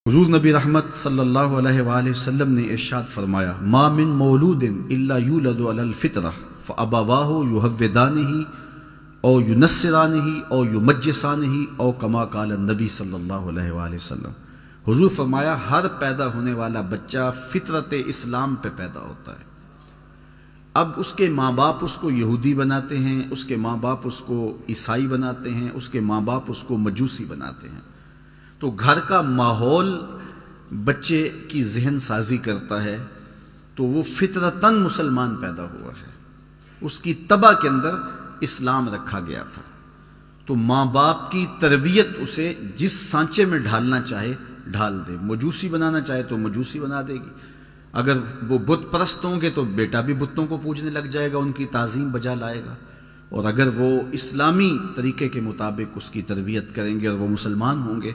حضور نبی رحمت صلی اللہ علیہ وآلہ وسلم نے ارشاد فرمایا، ما من مولود الا یولد علی الفطرہ فابواہ یہودانہ او ینصرانہ او یمجسانہ او کما قال النبی صلی اللہ علیہ وآلہ وسلم۔ حضور فرمایا ہر پیدا ہونے والا بچہ فطرت اسلام پہ پیدا ہوتا ہے۔ اب اس کے ماں باپ اس کو یہودی بناتے ہیں، اس کے ماں باپ اس کو عیسائی بناتے ہیں، اس کے ماں باپ اس کو مجوسی بناتے ہیں۔ تو گھر کا ماحول بچے کی ذہن سازی کرتا ہے، تو وہ فطرتاً مسلمان پیدا ہوا ہے، اس کی طبع کے اندر اسلام رکھا گیا تھا۔ تو ماں باپ کی تربیت اسے جس سانچے میں ڈھالنا چاہے ڈھال دے، مجوسی بنانا چاہے تو مجوسی بنا دے گی، اگر وہ بت پرست ہوں گے تو بیٹا بھی بتوں کو پوجنے لگ جائے گا، ان کی تعظیم بجا لائے گا، اور اگر وہ اسلامی طریقے کے مطابق اس کی تربیت کریں گے اور وہ مسلمان ہوں گے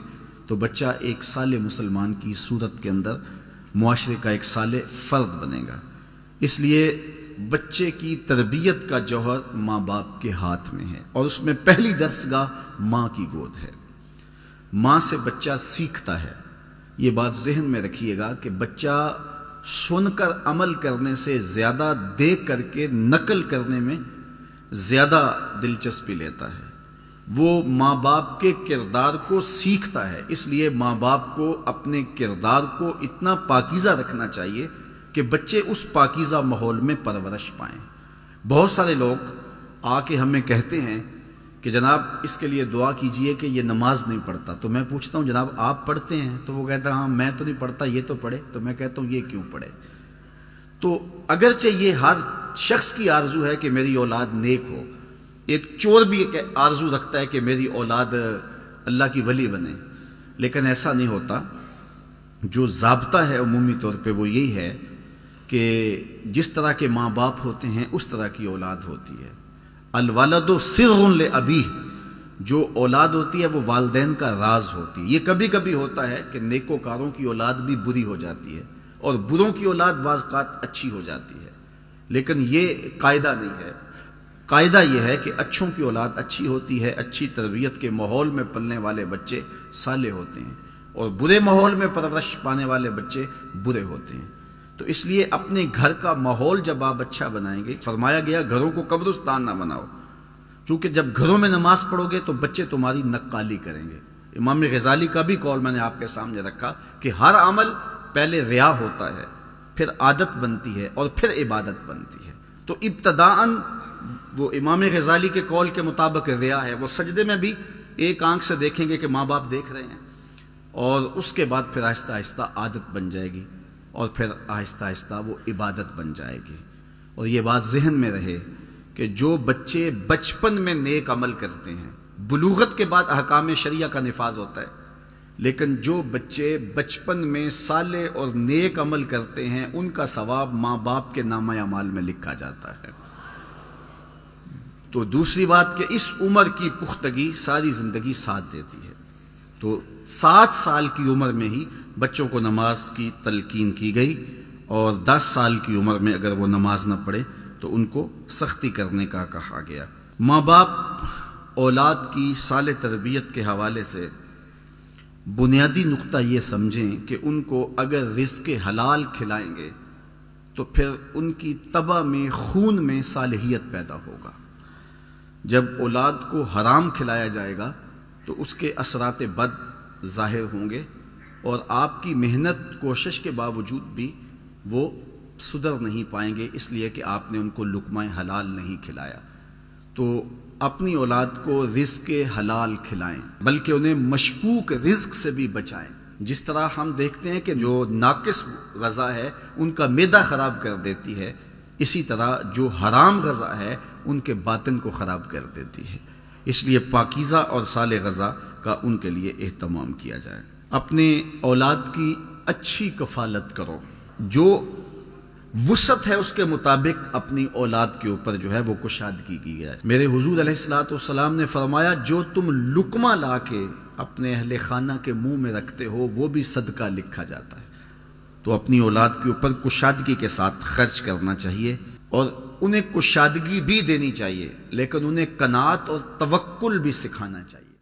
تو بچہ ایک صالح مسلمان کی صورت کے اندر معاشرے کا ایک صالح فرد بنے گا۔ اس لیے بچے کی تربیت کا جوہر ماں باپ کے ہاتھ میں ہے، اور اس میں پہلی درسگاہ ماں کی گود ہے۔ ماں سے بچہ سیکھتا ہے، یہ بات ذہن میں رکھیے گا کہ بچہ سن کر عمل کرنے سے زیادہ دیکھ کر کے نقل کرنے میں زیادہ دلچسپی لیتا ہے، وہ ماں باپ کے کردار کو سیکھتا ہے۔ اس لیے ماں باپ کو اپنے کردار کو اتنا پاکیزہ رکھنا چاہیے کہ بچے اس پاکیزہ ماحول میں پرورش پائیں۔ بہت سارے لوگ آ کے ہمیں کہتے ہیں کہ جناب اس کے لیے دعا کیجئے کہ یہ نماز نہیں پڑھتا، تو میں پوچھتا ہوں جناب آپ پڑھتے ہیں؟ تو وہ کہتا ہے ہاں میں تو نہیں پڑھتا، یہ تو پڑھے۔ تو میں کہتا ہوں یہ کیوں پڑھے؟ تو اگرچہ یہ ہر شخص کی آرزو ہے کہ میری اولاد نیک ہو، ایک چور بھی ایک آرزو رکھتا ہے کہ میری اولاد اللہ کی ولی بنے، لیکن ایسا نہیں ہوتا۔ جو ضابطہ ہے عمومی طور پہ وہ یہی ہے کہ جس طرح کے ماں باپ ہوتے ہیں اس طرح کی اولاد ہوتی ہے۔ الولد سر لابیہ، جو اولاد ہوتی ہے وہ والدین کا راز ہوتی ہے۔ یہ کبھی کبھی ہوتا ہے کہ نیکوکاروں کی اولاد بھی بری ہو جاتی ہے اور بروں کی اولاد بعض اوقات اچھی ہو جاتی ہے، لیکن یہ قاعدہ نہیں ہے۔ قاعدہ یہ ہے کہ اچھوں کی اولاد اچھی ہوتی ہے، اچھی تربیت کے ماحول میں پلنے والے بچے صالح ہوتے ہیں، اور برے ماحول میں پرورش پانے والے بچے برے ہوتے ہیں۔ تو اس لیے اپنے گھر کا ماحول جب آپ اچھا بنائیں گے، فرمایا گیا گھروں کو قبرستان نہ بناؤ، چونکہ جب گھروں میں نماز پڑھو گے تو بچے تمہاری نقالی کریں گے۔ امام غزالی کا بھی قول میں نے آپ کے سامنے رکھا کہ ہر عمل پہلے ریا ہوتا ہے، پھر عادت بنتی ہے اور پھر عبادت بنتی ہے۔ تو ابتداءً وہ امام غزالی کے قول کے مطابق ریا ہے، وہ سجدے میں بھی ایک آنکھ سے دیکھیں گے کہ ماں باپ دیکھ رہے ہیں، اور اس کے بعد پھر آہستہ آہستہ عادت بن جائے گی، اور پھر آہستہ آہستہ وہ عبادت بن جائے گی۔ اور یہ بات ذہن میں رہے کہ جو بچے بچپن میں نیک عمل کرتے ہیں، بلوغت کے بعد احکام شریعہ کا نفاذ ہوتا ہے، لیکن جو بچے بچپن میں صالح اور نیک عمل کرتے ہیں ان کا ثواب ماں باپ کے نامہ اعمال میں لکھا جاتا ہے۔ تو دوسری بات کہ اس عمر کی پختگی ساری زندگی ساتھ دیتی ہے۔ تو 7 سال کی عمر میں ہی بچوں کو نماز کی تلقین کی گئی، اور 10 سال کی عمر میں اگر وہ نماز نہ پڑھے تو ان کو سختی کرنے کا کہا گیا۔ ماں باپ اولاد کی صالح تربیت کے حوالے سے بنیادی نقطہ یہ سمجھیں کہ ان کو اگر رزق حلال کھلائیں گے تو پھر ان کی طبع میں خون میں صالحیت پیدا ہوگا۔ جب اولاد کو حرام کھلایا جائے گا تو اس کے اثرات بد ظاہر ہوں گے، اور آپ کی محنت کوشش کے باوجود بھی وہ سدھر نہیں پائیں گے، اس لیے کہ آپ نے ان کو لقمہ حلال نہیں کھلایا۔ تو اپنی اولاد کو رزق حلال کھلائیں، بلکہ انہیں مشکوک رزق سے بھی بچائیں۔ جس طرح ہم دیکھتے ہیں کہ جو ناقص غذا ہے ان کا معدہ خراب کر دیتی ہے، اسی طرح جو حرام غذا ہے ان کے باطن کو خراب کر دیتی ہے۔ اس لیے پاکیزہ اور صالح غذا کا ان کے لیے اہتمام کیا جائے۔ اپنے اولاد کی اچھی کفالت کرو، جو وسعت ہے اس کے مطابق اپنی اولاد کے اوپر جو ہے وہ کشادگی کی جائے۔ میرے حضور علیہ الصلوۃ والسلام نے فرمایا جو تم لقمہ لا کے اپنے اہل خانہ کے منہ میں رکھتے ہو وہ بھی صدقہ لکھا جاتا ہے۔ تو اپنی اولاد کے اوپر کشادگی کے ساتھ خرچ کرنا چاہیے، اور انہیں کشادگی بھی دینی چاہیے، لیکن انہیں قناعت اور توکل بھی سکھانا چاہیے۔